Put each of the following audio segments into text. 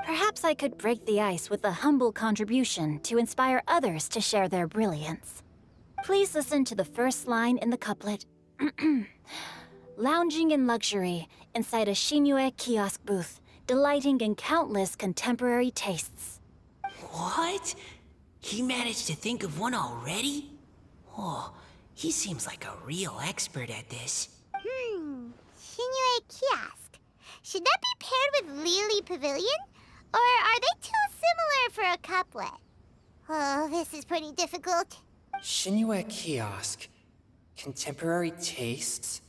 Perhaps I could break the ice with a humble contribution to inspire others to share their brilliance. Please listen to the first line in the couplet. Lounging in luxury inside a Shinue kiosk booth, delighting in countless contemporary tastes. What? He managed to think of one already? Oh, he seems like a real expert at this. Shinue Kiosk. Should that be paired with Lily Pavilion? Or are they too similar for a couplet? Oh, this is pretty difficult. Shinue Kiosk. Contemporary tastes?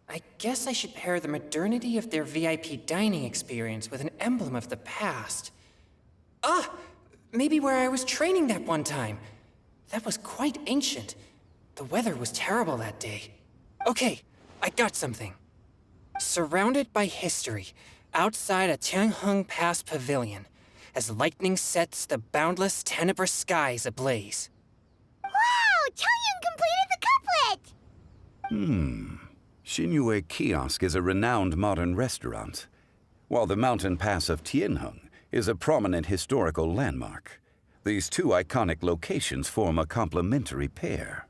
I guess I should pair the modernity of their VIP dining experience with an emblem of the past. Ah! Maybe where I was training that one time. That was quite ancient. The weather was terrible that day. Okay, I got something. Surrounded by history, outside a Tianheng Pass pavilion, as lightning sets the boundless tenebrous skies ablaze. Wow! Changyun completed the couplet! Shinue Kiosk is a renowned modern restaurant, while the mountain pass of Tianheng is a prominent historical landmark. These two iconic locations form a complementary pair.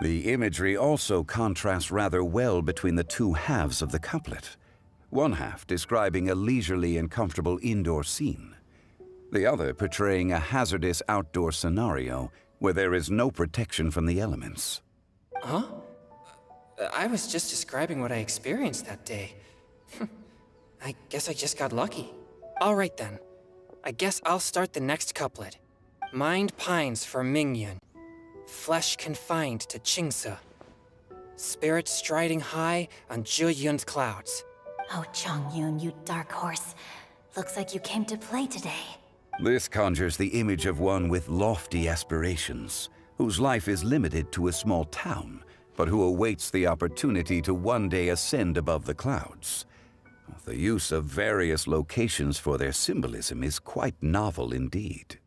The imagery also contrasts rather well between the two halves of the couplet, one half describing a leisurely and comfortable indoor scene, the other portraying a hazardous outdoor scenario where there is no protection from the elements. Huh? I was just describing what I experienced that day. I guess I just got lucky. All right then. I guess I'll start the next couplet. Mind pines for Mingyun. Flesh confined to Qingse. Spirit striding high on Zheyun's clouds. Oh, Changyun, you dark horse. Looks like you came to play today. This conjures the image of one with lofty aspirations, whose life is limited to a small town, but who awaits the opportunity to one day ascend above the clouds. The use of various locations for their symbolism is quite novel indeed.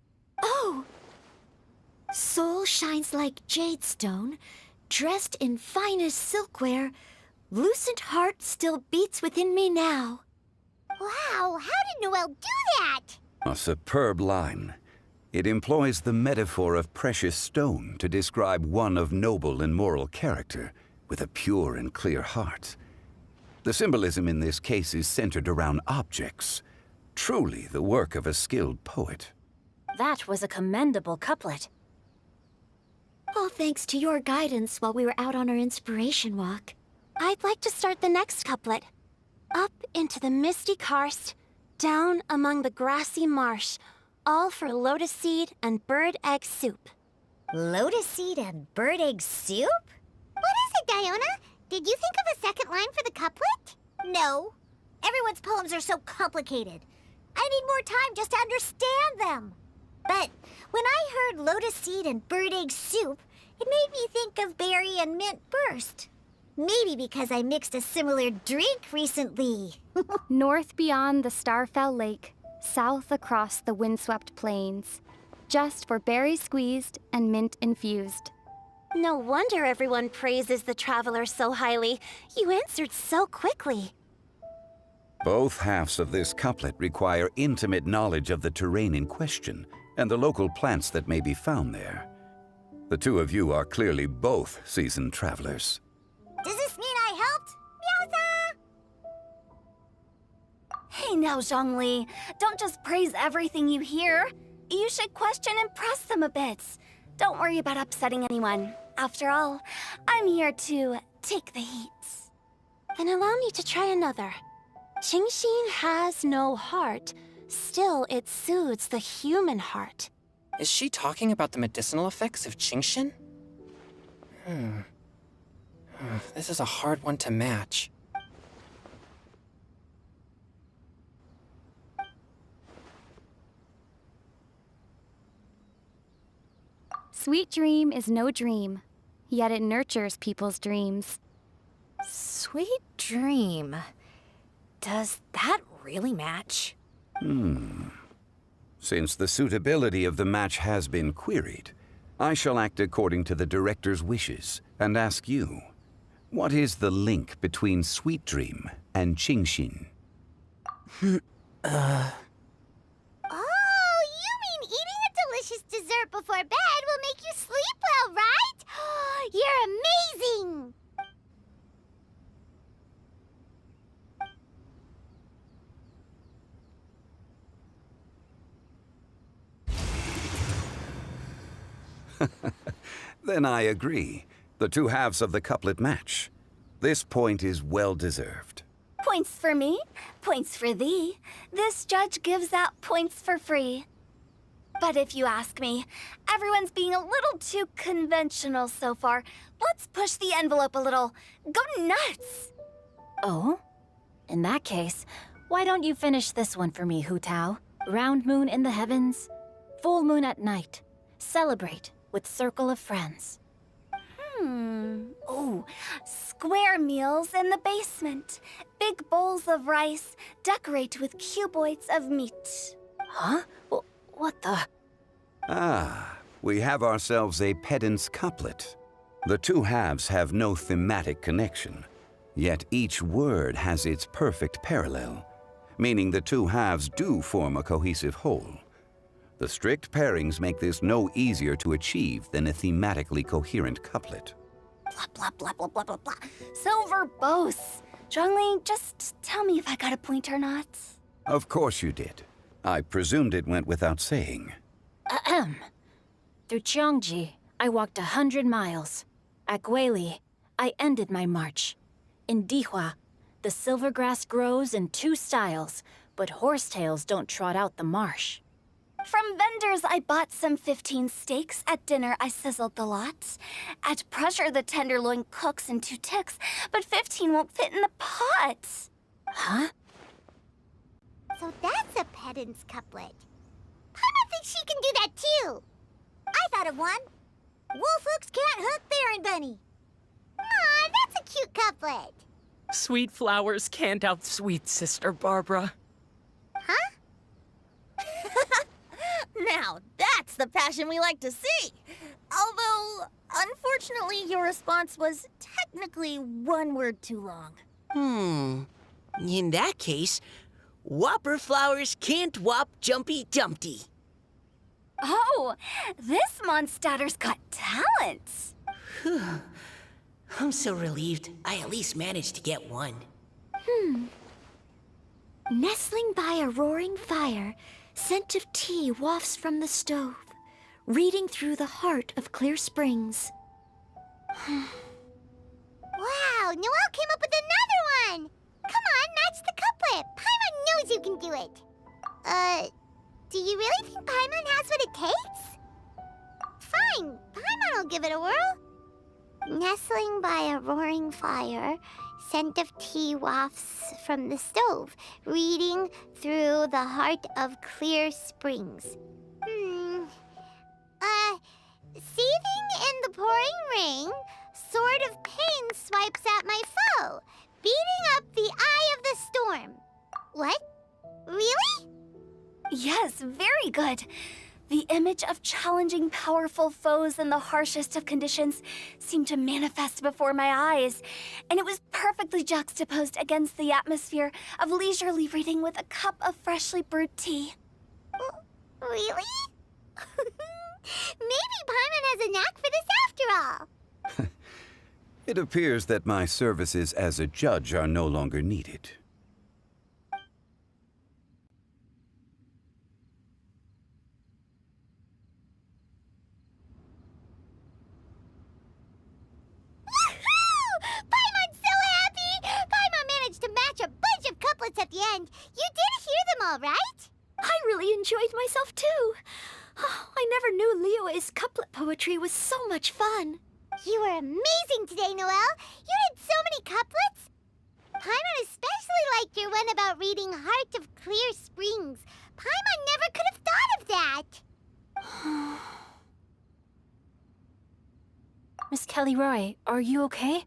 Oh! Soul shines like jadestone, dressed in finest silkware. Lucent heart still beats within me now. Wow, how did Noelle do that? A superb line. It employs the metaphor of precious stone to describe one of noble and moral character, with a pure and clear heart. The symbolism in this case is centered around objects, truly the work of a skilled poet. That was a commendable couplet. All thanks to your guidance while we were out on our inspiration walk. I'd like to start the next couplet. Up into the misty karst, down among the grassy marsh, all for lotus seed and bird egg soup. Lotus seed and bird egg soup? What is it, Diona? Did you think of a second line for the couplet? No. Everyone's poems are so complicated. I need more time just to understand them. But when I heard lotus seed and bird egg soup, it made me think of berry and mint burst. Maybe because I mixed a similar drink recently. North beyond the Starfell Lake, south across the windswept plains, just for berry squeezed and mint infused. No wonder everyone praises the traveler so highly. You answered so quickly. Both halves of this couplet require intimate knowledge of the terrain in question and the local plants that may be found there. The two of you are clearly both seasoned travelers. Does this mean I helped? Meowza! Hey now, Zhongli. Don't just praise everything you hear. You should question and press them a bit. Don't worry about upsetting anyone. After all, I'm here to take the heat. Then allow me to try another. Qingxin has no heart. Still, it soothes the human heart. Is she talking about the medicinal effects of Qingxin? This is a hard one to match. Sweet dream is no dream, yet it nurtures people's dreams. Sweet dream. Does that really match? Since the suitability of the match has been queried, I shall act according to the director's wishes and ask you, what is the link between Sweet Dream and Qingxin? Oh, you mean eating a delicious dessert before bed will make you sleep well, right? You're amazing! Then I agree. The two halves of the couplet match. This point is well deserved. Points for me, points for thee. This judge gives out points for free. But if you ask me, everyone's being a little too conventional so far. Let's push the envelope a little. Go nuts! Oh? In that case, why don't you finish this one for me, Hu Tao? Round moon in the heavens, full moon at night. Celebrate with circle of friends. Oh, square meals in the basement. Big bowls of rice, decorate with cuboids of meat. Huh? What the? Ah, we have ourselves a pedant's couplet. The two halves have no thematic connection, yet each word has its perfect parallel, meaning the two halves do form a cohesive whole. The strict pairings make this no easier to achieve than a thematically coherent couplet. Blah, blah, blah, blah, blah, blah, blah. So verbose. Zhongli, just tell me if I got a point or not. Of course you did. I presumed it went without saying. Ahem. Through Cheongji, I walked 100 miles. At Guili, I ended my march. In Dihua, the silver grass grows in two styles, but horsetails don't trot out the marsh. From vendors, I bought some 15 steaks. At dinner, I sizzled the lot. At pressure, the tenderloin cooks in 2 ticks, but 15 won't fit in the pot. Huh? So that's a pedant's couplet. Paimon thinks she can do that too. I thought of one. Wolf hooks can't hook Baron Bunny. Aw, that's a cute couplet. Sweet flowers can't outsweet Sister Barbara. Huh? Now, that's the passion we like to see. Although, unfortunately, your response was technically one word too long. In that case, Whopper flowers can't whop Jumpy Dumpty. Oh, this monster's got talents. I'm so relieved I at least managed to get one. Nestling by a roaring fire, scent of tea wafts from the stove, reading through the heart of clear springs. Wow, Noelle came up with another one! Come on, match the couplet! Paimon knows you can do it! Do you really think Paimon has what it takes? Fine, Paimon will give it a whirl. Nestling by a roaring fire, scent of tea wafts from the stove, reading through the heart of clear springs. Seething in the pouring rain, sword of pain swipes at my foe, beating up the eye of the storm. What? Really? Yes, very good. The image of challenging powerful foes in the harshest of conditions seemed to manifest before my eyes, and it was perfectly juxtaposed against the atmosphere of leisurely reading with a cup of freshly brewed tea. Really? Maybe Paimon has a knack for this after all. It appears that my services as a judge are no longer needed. Paimon's so happy! Paimon managed to match a bunch of couplets at the end. You did hear them all, right? I really enjoyed myself too. Oh, I never knew Liyue's couplet poetry was so much fun. You were amazing today, Noelle. You did so many couplets. Paimon especially liked your one about reading Heart of Clear Springs. Paimon never could have thought of that. Miss Callirhoe, are you okay?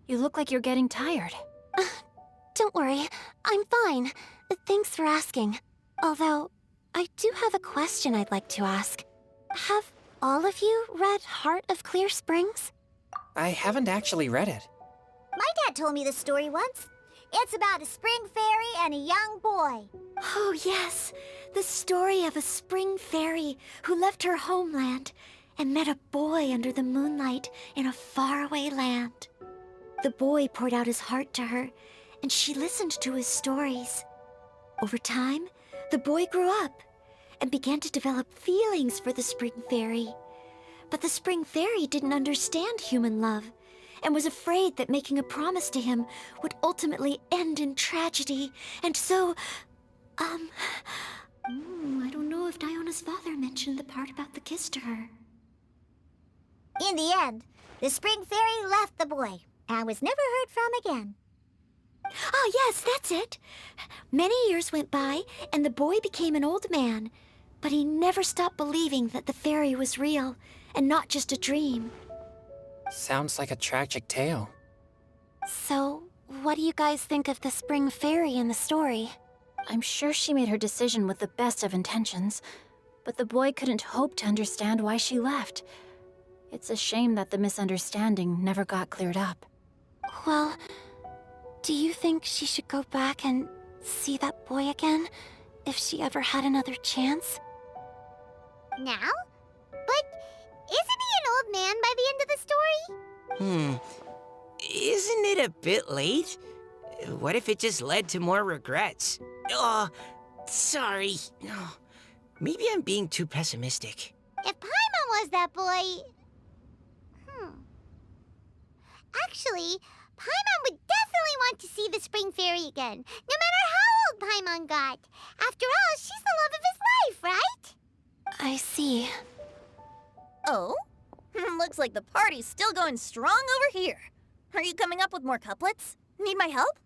You look like you're getting tired. Don't worry, I'm fine. Thanks for asking. Although, I do have a question I'd like to ask. Have all of you read Heart of Clear Springs? I haven't actually read it. My dad told me the story once. It's about a spring fairy and a young boy. Oh, yes. The story of a spring fairy who left her homeland and met a boy under the moonlight in a faraway land. The boy poured out his heart to her, and she listened to his stories. Over time, the boy grew up and began to develop feelings for the spring fairy. But the spring fairy didn't understand human love and was afraid that making a promise to him would ultimately end in tragedy. And so, I don't know if Diona's father mentioned the part about the kiss to her. In the end, the spring fairy left the boy and was never heard from again. Oh, yes, that's it. Many years went by, and the boy became an old man, but he never stopped believing that the fairy was real and not just a dream. Sounds like a tragic tale. So, what do you guys think of the spring fairy in the story? I'm sure she made her decision with the best of intentions, but the boy couldn't hope to understand why she left. It's a shame that the misunderstanding never got cleared up. Well, do you think she should go back and see that boy again if she ever had another chance? Now? But isn't he an old man by the end of the story? Isn't it a bit late? What if it just led to more regrets? Oh, sorry. Oh, maybe I'm being too pessimistic. If Paimon was that boy... Actually, Paimon would definitely want to see the spring fairy again, no matter how old Paimon got. After all, she's the love of his life, right? I see. Oh? Looks like the party's still going strong over here. Are you coming up with more couplets? Need my help?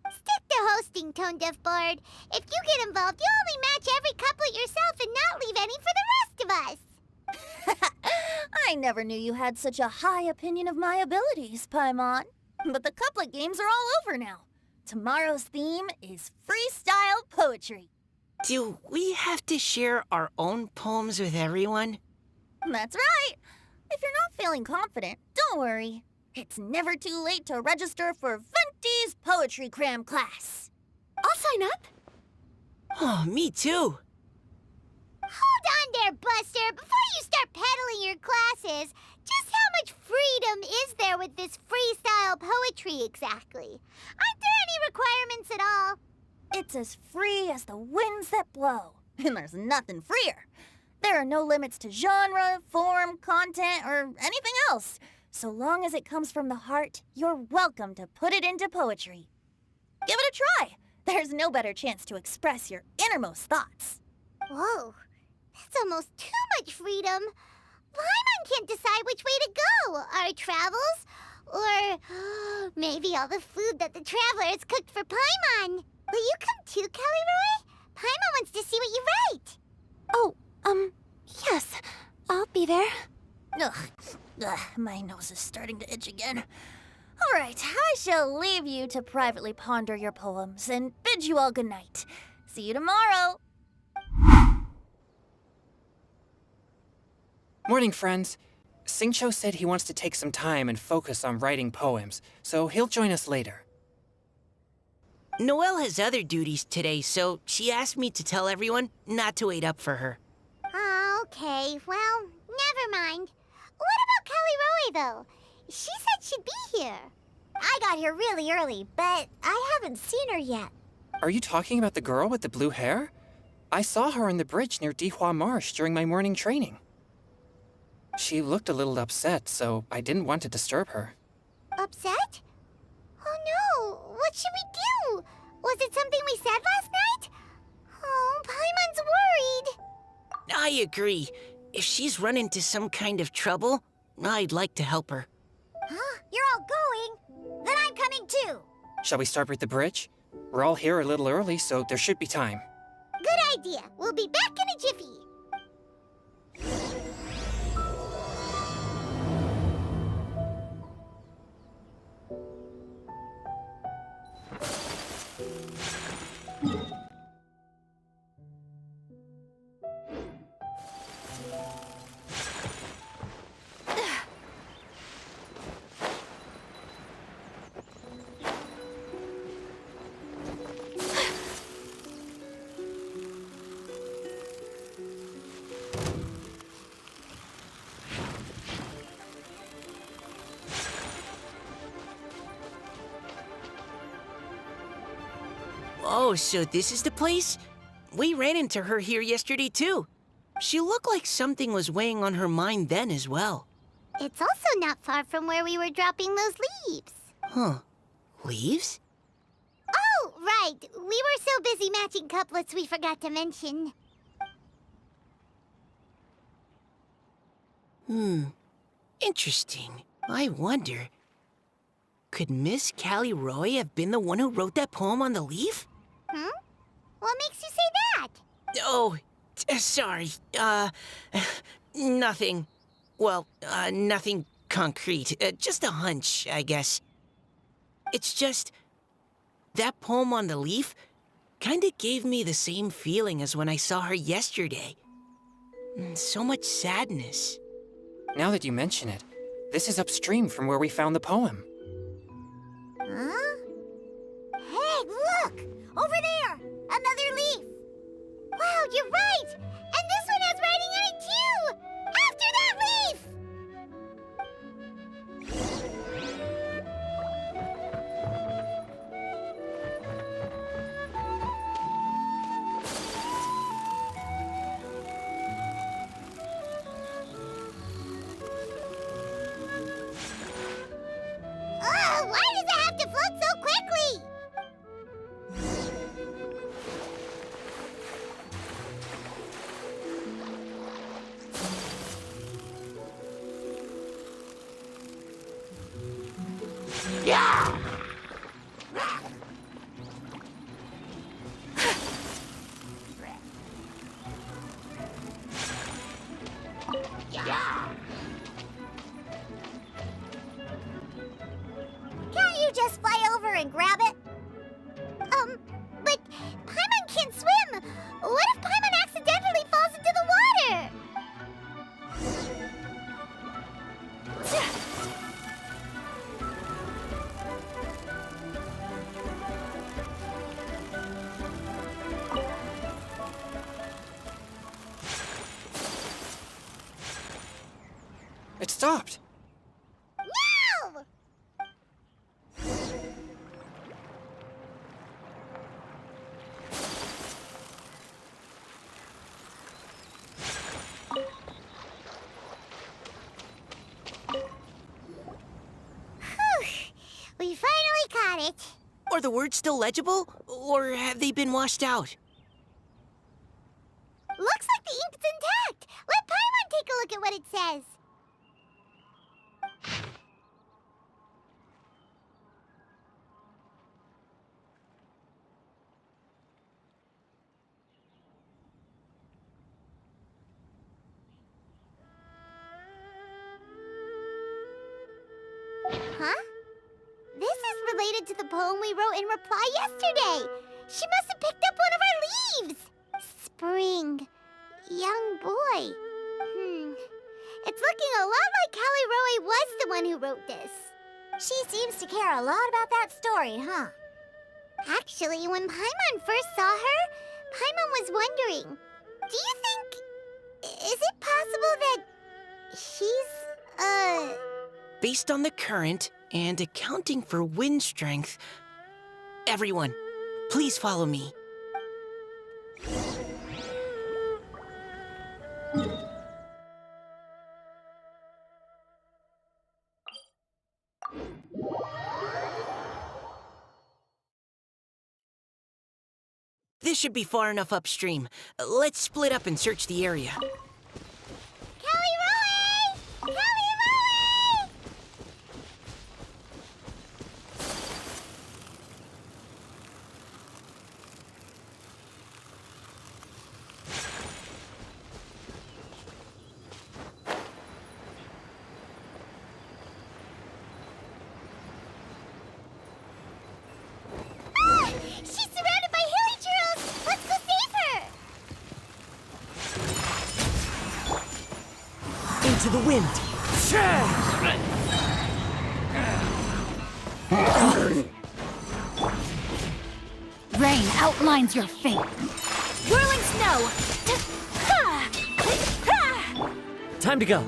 Stick to hosting, Tone Deaf Bard. If you get involved, you'll only match every couplet yourself and not leave any for the rest of us. I never knew you had such a high opinion of my abilities, Paimon. But the couplet games are all over now. Tomorrow's theme is freestyle poetry. Do we have to share our own poems with everyone? That's right. If you're not feeling confident, don't worry. It's never too late to register for Venti's Poetry Cram class. I'll sign up. Oh, me too. Hold on there, Buster. Before you start peddling your classes, just how much freedom is there with this freestyle poetry exactly? Aren't there any requirements at all? It's as free as the winds that blow. And there's nothing freer. There are no limits to genre, form, content, or anything else. So long as it comes from the heart, you're welcome to put it into poetry. Give it a try. There's no better chance to express your innermost thoughts. Whoa, that's almost too much freedom. Paimon can't decide which way to go. Our travels? Or maybe all the food that the travelers cooked for Paimon. Will you come too, Callirhoe? Paimon wants to see what you write. Oh, yes. I'll be there. Ugh, my nose is starting to itch again. All right, I shall leave you to privately ponder your poems and bid you all good night. See you tomorrow. Morning, friends. Singcho said he wants to take some time and focus on writing poems, so he'll join us later. Noelle has other duties today, so she asked me to tell everyone not to wait up for her. Oh, okay. Well, never mind. What about Callirhoe, though? She said she'd be here. I got here really early, but I haven't seen her yet. Are you talking about the girl with the blue hair? I saw her on the bridge near Dihua Marsh during my morning training. She looked a little upset, so I didn't want to disturb her. Upset? Oh no, what should we do? Was it something we said last night? Oh, Paimon's worried. I agree. If she's run into some kind of trouble, I'd like to help her. Huh? You're all going? Then I'm coming too. Shall we start with the bridge? We're all here a little early, so there should be time. Good idea. We'll be back in a jiffy. Oh, so this is the place? We ran into her here yesterday, too. She looked like something was weighing on her mind then as well. It's also not far from where we were dropping those leaves. Huh. Leaves? Oh, right. We were so busy matching couplets we forgot to mention. Interesting. I wonder, could Miss Callirhoe have been the one who wrote that poem on the leaf? What makes you say that? Oh, sorry. Nothing. Well, nothing concrete. Just a hunch, I guess. It's just, that poem on the leaf kinda gave me the same feeling as when I saw her yesterday. So much sadness. Now that you mention it, this is upstream from where we found the poem. Huh? Hey, look! Over there! Another leaf! Wow, you're right! And this one has writing on it too! After that leaf! Why does it have to float so quickly? Can't you just fly over and grab it? But Paimon can't swim! What if Paimon accidentally falls into the water? It stopped. No! We finally caught it. Are the words still legible? Or have they been washed out? Looks like the ink's intact. Let Paimon take a look at what it says. Huh? This is related to the poem we wrote in reply yesterday. She must have picked up one of our leaves. Spring. Young boy. It's looking a lot like Callirhoe was the one who wrote this. She seems to care a lot about that story, huh? Actually, when Paimon first saw her, Paimon was wondering, do you think... is it possible that she's, Based on the current and accounting for wind strength, everyone, please follow me. This should be far enough upstream. Let's split up and search the area. Callirhoe! Callirhoe! She's surrounded by hilly churros! Let's go save her! Into the wind! Rain outlines your fate. Whirling snow! Time to go.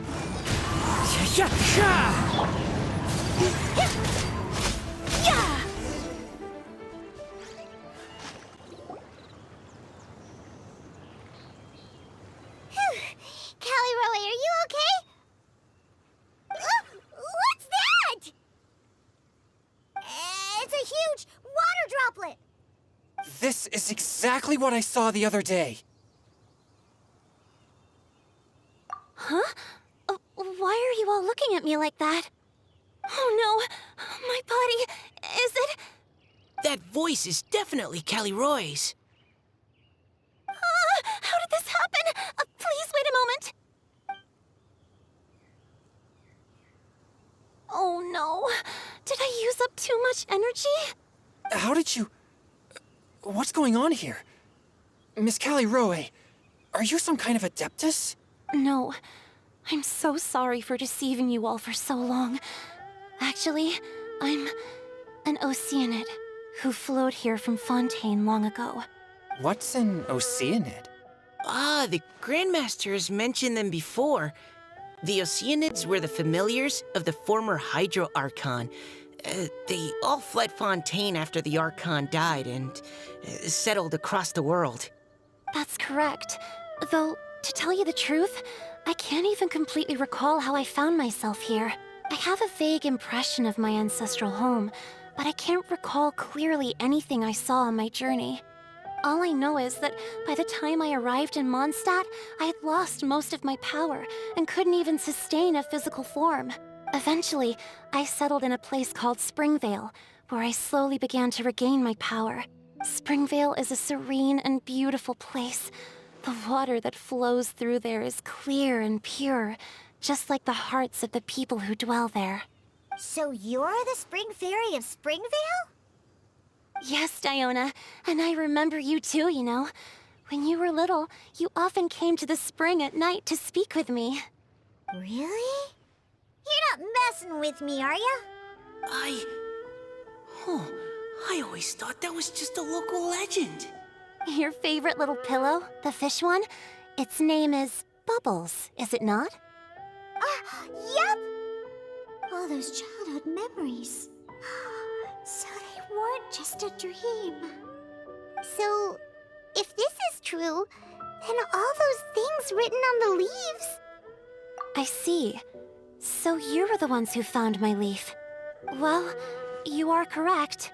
This is exactly what I saw the other day. Huh? Why are you all looking at me like that? Oh no! My body... Is it... That voice is definitely Callirhoe's. How did this happen? Please wait a moment. Oh no. Did I use up too much energy? How did you... What's going on here? Miss Callirhoe, are you some kind of adeptus? No. I'm so sorry for deceiving you all for so long. Actually, I'm an Oceanid who flowed here from Fontaine long ago. What's an Oceanid? Ah, the Grandmaster has mentioned them before. The Oceanids were the familiars of the former Hydro Archon. They all fled Fontaine after the Archon died and settled across the world. That's correct. Though, to tell you the truth, I can't even completely recall how I found myself here. I have a vague impression of my ancestral home, but I can't recall clearly anything I saw on my journey. All I know is that by the time I arrived in Mondstadt, I had lost most of my power and couldn't even sustain a physical form. Eventually, I settled in a place called Springvale, where I slowly began to regain my power. Springvale is a serene and beautiful place. The water that flows through there is clear and pure, just like the hearts of the people who dwell there. So you're the Spring Fairy of Springvale? Yes, Diona, and I remember you too, you know. When you were little, you often came to the spring at night to speak with me. Really? You're not messing with me, are ya? I always thought that was just a local legend. Your favorite little pillow, the fish one, its name is Bubbles, is it not? Yep! All those childhood memories. So they weren't just a dream. So, if this is true, then all those things written on the leaves... I see. So you were the ones who found my leaf. Well, you are correct.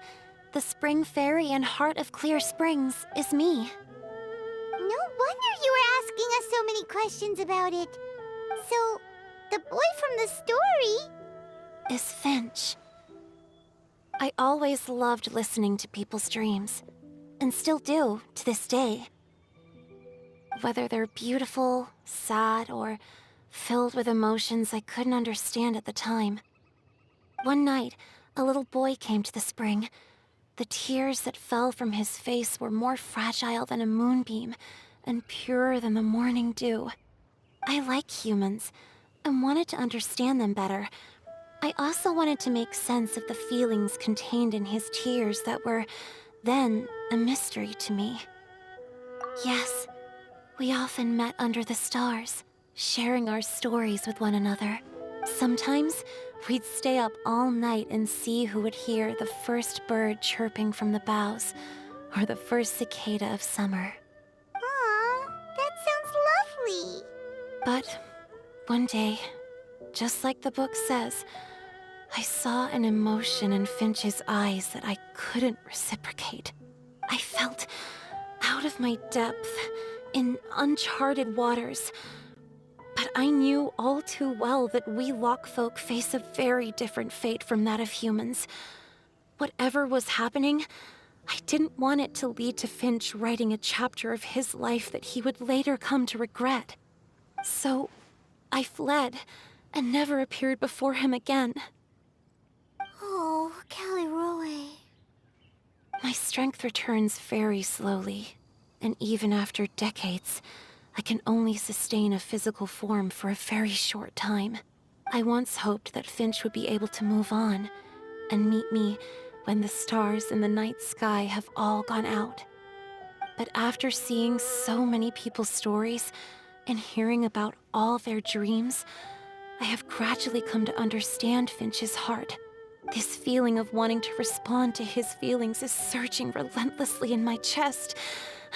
The Spring Fairy and Heart of Clear Springs is me. No wonder you were asking us so many questions about it. So, the boy from the story... Is Finch. I always loved listening to people's dreams, and still do to this day. Whether they're beautiful, sad, or filled with emotions I couldn't understand at the time. One night, a little boy came to the spring. The tears that fell from his face were more fragile than a moonbeam, and purer than the morning dew. I like humans, and wanted to understand them better. I also wanted to make sense of the feelings contained in his tears that were, then, a mystery to me. Yes, we often met under the stars, sharing our stories with one another. Sometimes, we'd stay up all night and see who would hear the first bird chirping from the boughs, or the first cicada of summer. Aw, that sounds lovely. But one day, just like the book says, I saw an emotion in Finch's eyes that I couldn't reciprocate. I felt out of my depth, in uncharted waters. But I knew all too well that we Lockfolk face a very different fate from that of humans. Whatever was happening, I didn't want it to lead to Finch writing a chapter of his life that he would later come to regret. So, I fled, and never appeared before him again. Oh, Callirhoe. My strength returns very slowly, and even after decades, I can only sustain a physical form for a very short time. I once hoped that Finch would be able to move on, and meet me when the stars in the night sky have all gone out. But after seeing so many people's stories, and hearing about all their dreams, I have gradually come to understand Finch's heart. This feeling of wanting to respond to his feelings is surging relentlessly in my chest,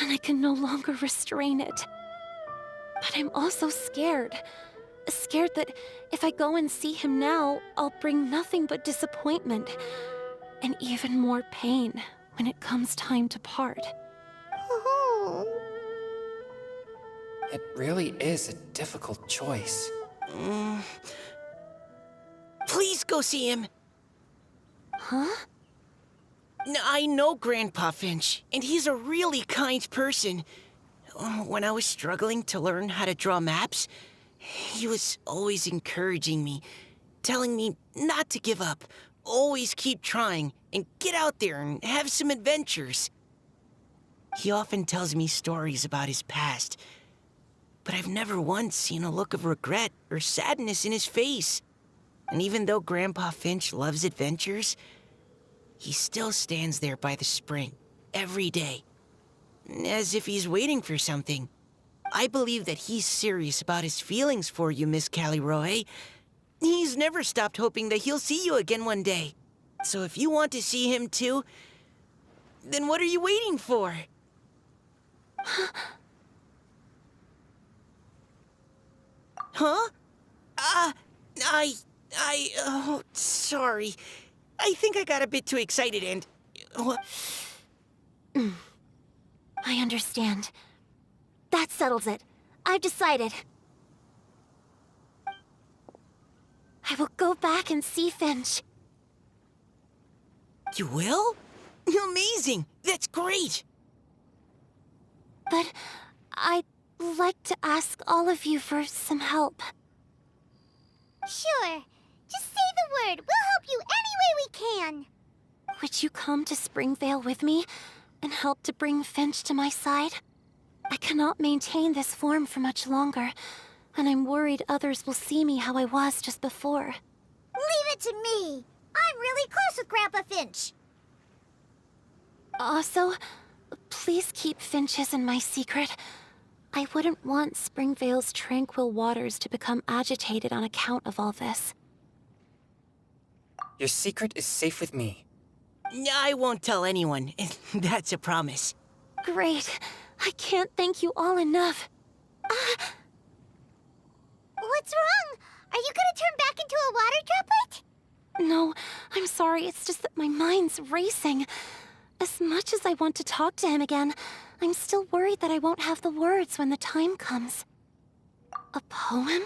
and I can no longer restrain it. But I'm also scared. Scared that if I go and see him now, I'll bring nothing but disappointment, and even more pain when it comes time to part. Oh. It really is a difficult choice. Please go see him. Huh? I know Grandpa Finch, and he's a really kind person. When I was struggling to learn how to draw maps, he was always encouraging me, telling me not to give up, always keep trying, and get out there and have some adventures. He often tells me stories about his past, but I've never once seen a look of regret or sadness in his face. And even though Grandpa Finch loves adventures, he still stands there by the spring, every day, as if he's waiting for something. I believe that he's serious about his feelings for you, Miss Callirhoe. He's never stopped hoping that he'll see you again one day. So if you want to see him too, then what are you waiting for? Huh? Oh, sorry. I think I got a bit too excited and... I understand. That settles it. I've decided. I will go back and see Finch. You will? Amazing! That's great! But I'd like to ask all of you for some help. Sure. Just say the word. We'll help you any way we can. Would you come to Springvale with me and help to bring Finch to my side? I cannot maintain this form for much longer, and I'm worried others will see me how I was just before. Leave it to me. I'm really close with Grandpa Finch. Also, please keep Finch's in my secret. I wouldn't want Springvale's tranquil waters to become agitated on account of all this. Your secret is safe with me. I won't tell anyone. That's a promise. Great. I can't thank you all enough. What's wrong? Are you gonna turn back into a water droplet? No, I'm sorry. It's just that my mind's racing. As much as I want to talk to him again, I'm still worried that I won't have the words when the time comes. A poem?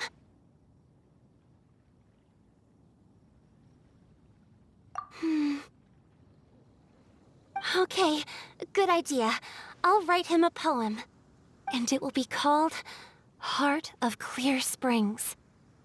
Okay, good idea. I'll write him a poem. And it will be called Heart of Clear Springs.